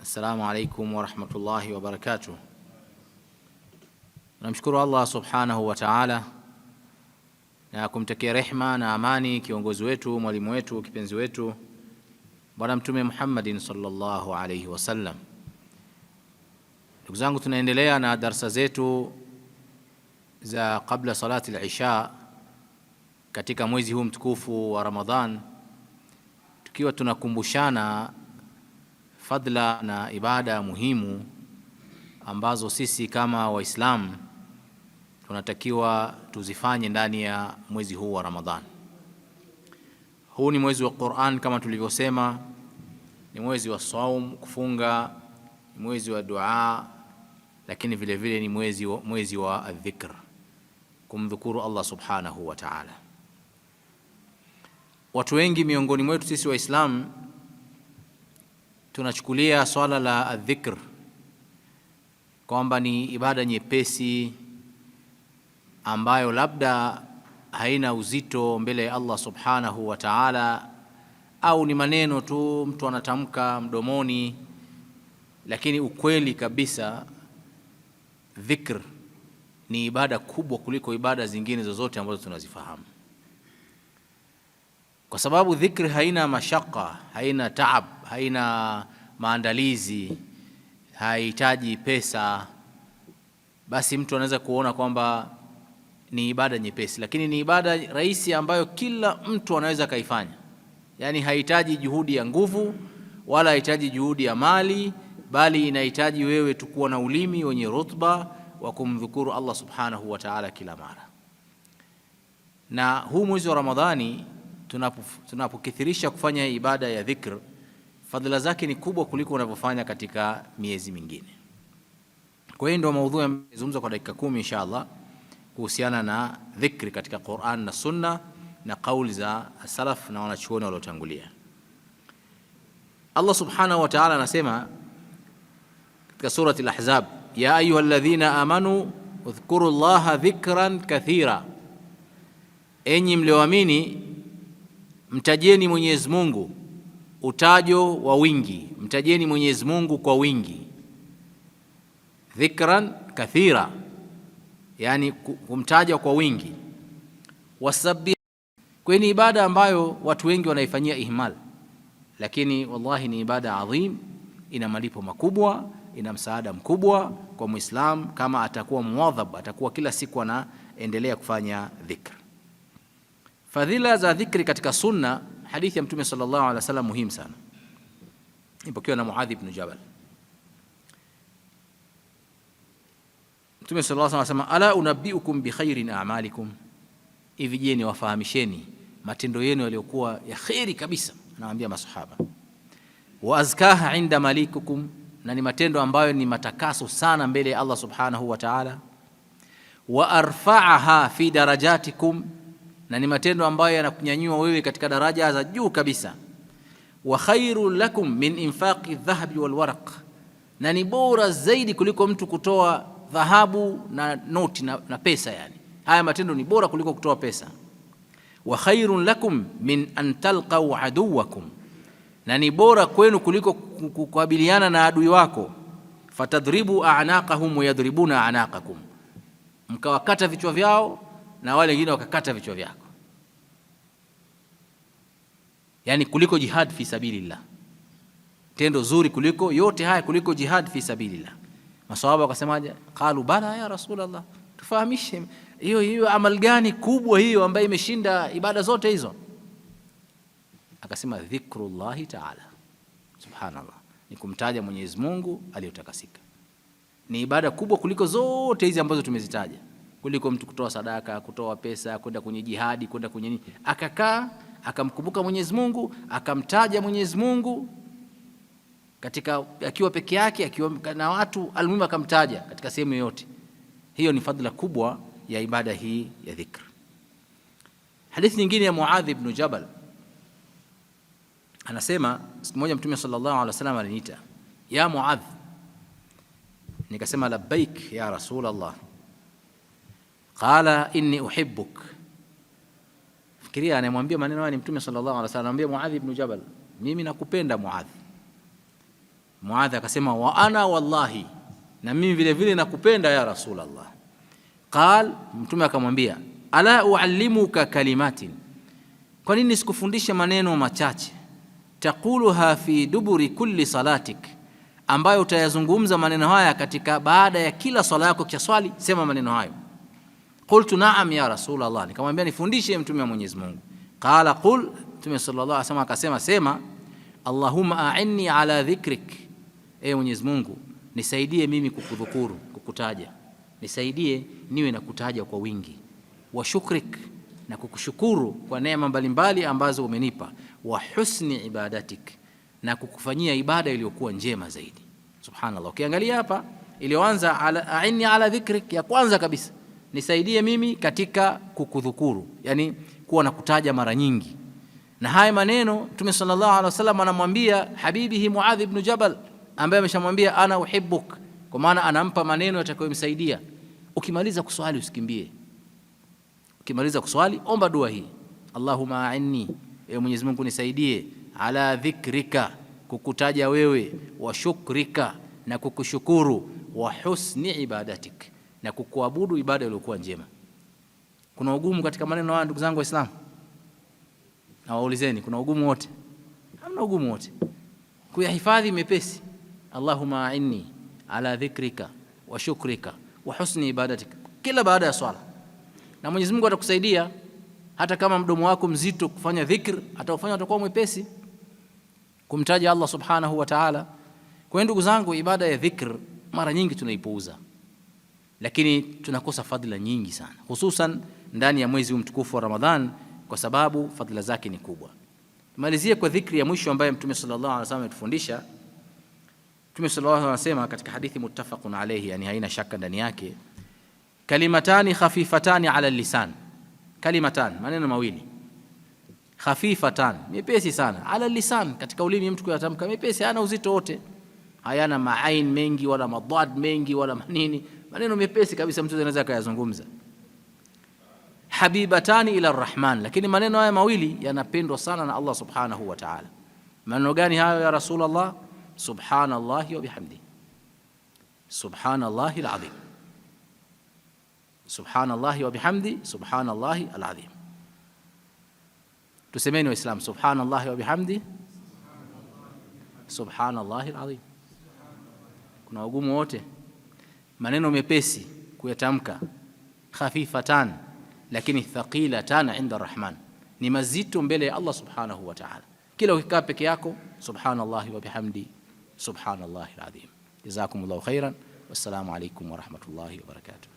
Assalamu alaikum wa rahmatullahi wa barakatuh. Namshukuru Allah subhanahu wa ta'ala na kumtakia rehma na amani kiongozi wetu, mwalimu wetu, kipenzi wetu Bwana Mtume Muhammadin sallallahu alayhi wasallam. Ndugu zangu, tunaendelea na darasa zetu za kabla salati al-isha katika mwezi huu mtukufu wa Ramadhan, tukiwa tunakumbushana fadla na ibada muhimu ambazo sisi kama Waislamu tunatakiwa tuzifanye ndani ya mwezi huu wa Ramadhan. Huu ni mwezi wa Qur'an kama tulivyosema, ni mwezi wa saum, kufunga, ni mwezi wa dua, lakini vile vile ni mwezi wa dhikr, kumdhukuru Allah subhanahu wa ta'ala. Watu wengi miongoni mwetu sisi Waislamu tunachukulia swala la dhikr kwamba ni ibada nyepesi ambayo labda haina uzito mbele ya Allah subhanahu wa ta'ala, au ni maneno tu mtu anatamka mdomoni. Lakini ukweli kabisa, dhikr ni ibada kubwa kuliko ibada zingine zozote ambazo tunazifahamu, kwa sababu dhikr haina mashaka, haina taab, haina maandalizi, haihitaji pesa. Basi mtu anaweza kuona kwamba ni ibada nyepesi, lakini ni ibada rahisi ambayo kila mtu anaweza kaifanya. Yani haihitaji juhudi ya nguvu wala haihitaji juhudi ya mali, bali inahitaji wewe tu kuwa na ulimi wenye rutba wa kumdhukuru Allah subhanahu wa ta'ala kila mara. Na huu mwezi wa Ramadhani tunapokithirisha kufanya ibada ya dhikr, fadhila zake ni kubwa kuliko unavyofanya katika miezi mingine. Kwa hiyo ndio maudhui amezungumza kwa dakika 10 inshallah kuhusiana na dhikri katika Qur'an na Sunna na kauli za salaf na wanachuoni waliotangulia. Allah subhanahu wa ta'ala anasema katika surati al-Ahzab, ya ayyuhalladhina amanu udhkuru Allaha dhikran kathira, enyi mlioamini mtajeni Mwenyezi Mungu utajo wa wingi, mtajeni Mwenyezi Mungu kwa wingi. Dhikran kathira, yani kumtaja kwa wingi. Wasabbih, kwani ibada ambayo watu wengi wanaifanyia ihmal, lakini wallahi ni ibada adhim, ina malipo makubwa, ina msaada mkubwa kwa Muislam kama atakuwa muadhab, atakuwa kila siku anaendelea kufanya dhikr. Fadhila za dhikri katika sunna, hadithi ya Mtume sallallahu alaihi wasallam muhimu sana, ipokewa na Muadh ibn Jabal. Mtume sallallahu alaihi wasallam, ala unabbiukum bi khairin a'malikum, hivi je niwafahamisheni matendo yenu yaliyokuwa ya khairi kabisa. Anawaambia masahaba, wa azkaha inda malikukum, na ni matendo ambayo ni matakaso sana mbele ya Allah subhanahu wa ta'ala. Wa arfa'aha fi darajatikum, na ni matendo ambayo yanakunyanyua wewe katika daraja za juu kabisa. Wa khairul lakum min infaqi dhahabi wal waraq, na ni bora zaidi kuliko mtu kutoa dhahabu na noti na pesa. Yani haya matendo ni bora kuliko kutoa pesa. Wa khairun lakum min an talqaw aduwakum, na ni bora kwenu kuliko kukabiliana na adui wako. Fatadribu a'naqahum wa yadribuna a'naqakum, mkawakata vichwa vyao na wale wengine wakakata vichwa vyako. Yani kuliko jihad fi sabilillah, tendo zuri kuliko yote haya, kuliko jihad fi sabilillah. Maswahaba wakasemaje? Qalu bala ya Rasulullah, tufahamishe hiyo amal gani kubwa hiyo ambayo imeshinda ibada zote hizo? Akasema dhikrullahi ta'ala, subhanallah, ni kumtaja Mwenyezi Mungu aliyotakasika. Ni ibada kubwa kuliko zote hizi ambazo tumezitaja, kuliko mtu kutoa sadaka, kutoa pesa, kwenda kwenye jihadi, kwenda kwenye nini. Akakaa akamkumbuka Mwenyezi Mungu, akamtaja Mwenyezi Mungu katika akiwa peke yake, akiwa na watu, almuhimu akamtaja katika sehemu yote. Hiyo ni fadhila kubwa ya ibada hii ya dhikr. Hadithi nyingine ya Muadh ibn Jabal anasema, siku moja Mtume sallallahu alaihi wasallam aliniita, ya Muadh, nikasema labbaik ya Rasulullah. Qala inni uhibbuk. Fikiria, anamwambia maneno haya ni Mtume sallallahu alaihi wasallam, anamwambia Muadh ibn Jabal, mimi nakupenda Muadh. Muadh akasema wa ana wallahi, na mimi vile vile nakupenda ya Rasulullah. Qal, mtume akamwambia ala uallimuka kalimatin, kwa nini sikufundisha maneno machache, taquluha fi duburi kulli salatik, ambayo utayazungumza maneno haya katika baada ya kila swala yako, kisha swali sema maneno hayo. Qultu na'am ya Rasulullah, nikamwambia nifundishe mtume wa Mwenyezi Mungu. Qala qul, mtume sallallahu alaihi wasallam akasema sema Allahumma a'inni ala dhikrik, Mwenyezi Mungu nisaidie mimi kukudhukuru, kukutaja, nisaidie niwe nakutaja kwa wingi, wa shukrik, na kukushukuru kwa neema mbalimbali ambazo umenipa, wa husni ibadatik, na kukufanyia ibada iliyokuwa njema zaidi. Subhanallah, ukiangalia hapa iliyoanza a'inni ala dhikrik, ya kwanza kabisa nisaidie mimi katika kukudhukuru, yani kuwa nakutaja mara nyingi. Na haya maneno Mtume sallallahu alaihi wasallam anamwambia habibihi Muadh ibn Jabal, ambaye ameshamwambia ana uhibbuk, kwa maana anampa maneno yatakayomsaidia. Ukimaliza kuswali usikimbie, ukimaliza kuswali omba dua hii, Allahumma a'inni, Mwenyezi Mungu nisaidie, ala dhikrika, kukutaja wewe, wa shukrika, na kukushukuru, wa husni ibadatik, na kukuabudu ibada iliyokuwa njema. Kuna ugumu katika maneno haya ndugu zangu Waislamu? Na waulizeni, kuna ugumu wote? Hamna ugumu wote. Kuyahifadhi mepesi. Allahumma a'inni ala dhikrika wa shukrika wa husni ibadatik, kila baada ya swala. Na Mwenyezi Mungu atakusaidia, hata kama mdomo wako mzito kufanya dhikr, ataufanya utakuwa mwepesi kumtaja Allah subhanahu wa ta'ala. Kwa ndugu zangu, ibada ya dhikr mara nyingi tunaipuuza, lakini tunakosa fadhila nyingi sana, hususan ndani ya mwezi mtukufu wa Ramadhan, kwa sababu fadhila zake ni kubwa. Tumalizie kwa dhikri ya mwisho ambayo Mtume sallallahu alaihi wasallam ametufundisha. Mtume sallallahu alaihi wasallam anasema katika hadithi muttafaqun alayhi, yani haina shaka ndani yake, kalimatani khafifatani ala lisan, kalimatan, maneno mawili, khafifatan, mepesi sana, ala lisan, katika ulimi mtu kuyatamka, mepesi, hana uzito wote, hayana maain mengi wala madad mengi wala manini, maneno mepesi kabisa mtu anaweza kuyazungumza. Habibatani ila arrahman, lakini maneno haya mawili yanapendwa sana na Allah subhanahu wa ta'ala. Maneno gani hayo ya Rasulullah? Subhanallahi wa bihamdi, subhanallahi alazim, subhanallahi wa bihamdi, subhanallahi alazim. Tusemeni Waislamu, subhanallahi wa bihamdi, subhanallahi alazim. Kuna ugumu wote? Maneno mepesi kuyatamka, khafifatan lakini thaqilatan inda arrahman, ni mazito mbele ya Allah subhanahu wa ta'ala. Kila ukikaa peke yako, subhanallahi wa bihamdi, subhanallahi alazim. Jazakumullahu khairan, wassalamu alaykum wa rahmatullahi wa barakatuh.